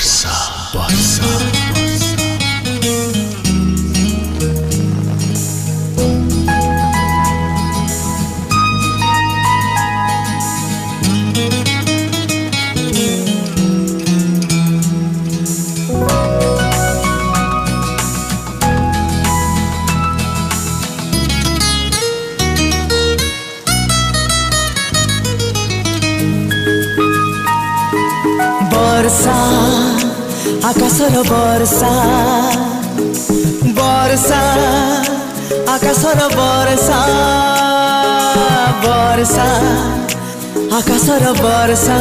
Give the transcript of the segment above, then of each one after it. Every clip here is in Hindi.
वर्षा वर्षा वर्षा आकाशर वर्षा वर्षा आकाशर वर्षा वर्षा आकाशर वर्षा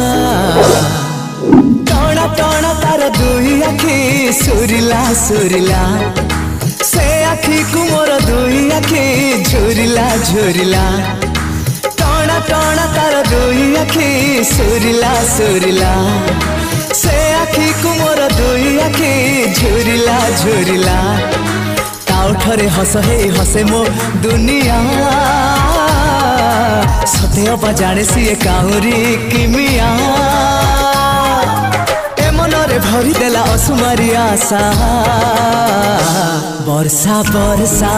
टणा टणा तार दुई आखि सुरिला सुरिला से आखि को मोर दुई आखि झुरिला झुरिला टणा टणा तार दुई आखि सुरिला सुरिला से आखि को मोर दुई आखि झुरिला झुरिला ताउठरे हस हे हसे मो दुनिया सते अबा जाने सी काउरी किमिया ए मनरे भरी देला असुमारी आशा वर्षा वर्षा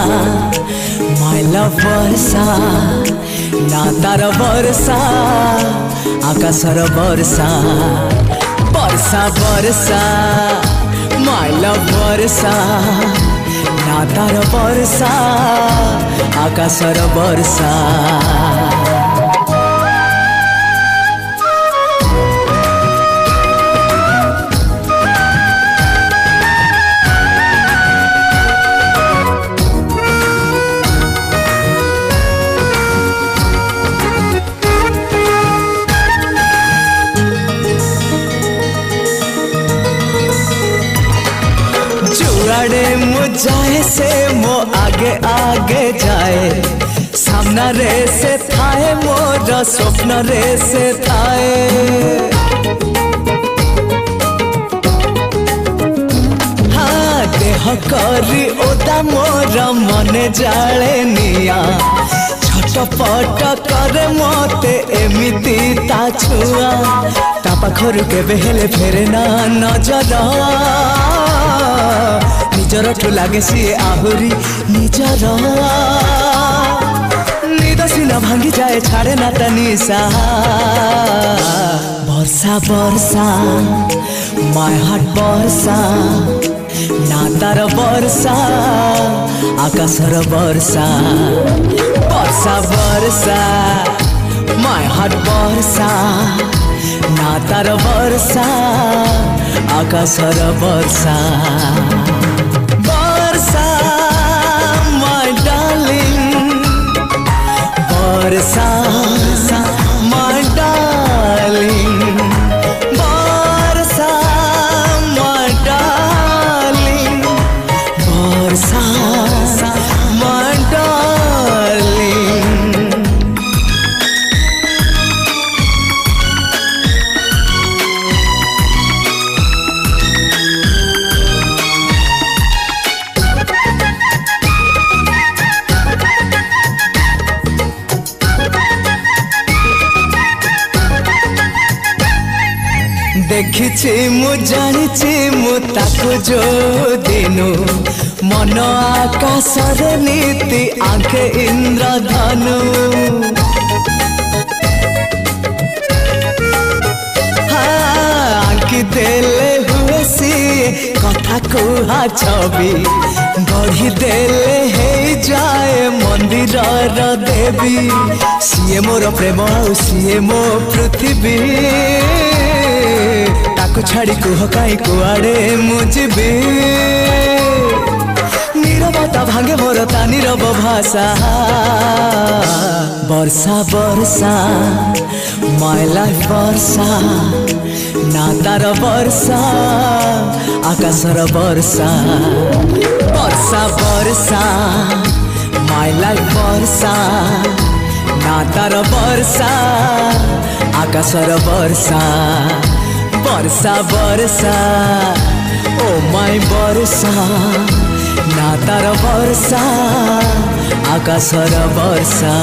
माय लव वर्षा ना तार वर्षा आकाशर वर्षा वर्षा वर्षा माय लव वर्षा ना तार वर्षा आकाशर वर्षा मु जाए से मो आगे आगे जाए सामना रे से थाए मोर स्वप्न रे से थाए हाँ देह करी ओदा मोर मने जाले निया छटपट करे मते एमिति ता छुआ ता पाखरु केबे हेले फेरे ना नजर निजर ठू लागे सी आहुरी निजर निद सीना भांगी जाए छाड़े ना तनिसा वर्षा वर्षा माय हार्ट वर्षा ना तार वर्षा आकाशर वर्षा वर्षा वर्षा माय हार्ट वर्षा ना तार वर्षा आकाशर वर्षा वर्षा my darling Varsha my darling Varsha my darling देखिछि मु जानिछि मु ताको जो दिनु मन आकाशर नीति आंखे इंद्रधनु हाँ आंखि देले हुए सी कथा कुहा छवि गढ़ी देले हे जाए मंदिर देवी सीए मोर प्रेम आउ सीए मो पृथ्वी ताकू छाड़ी कुह कहीं कुआड़े मुझे नीरवता भांगे मोर ता नीरव भाषा वर्षा वर्षा माय लाइफ वर्षा ना तार वर्षा आकाशर वर्षा वर्षा वर्षा माय लाइफ वर्षा ना तार वर्षा आकाशर वर्षा वर्षा वर्षा ओ माय वर्षा ना तार वर्षा आकाशर वर्षा।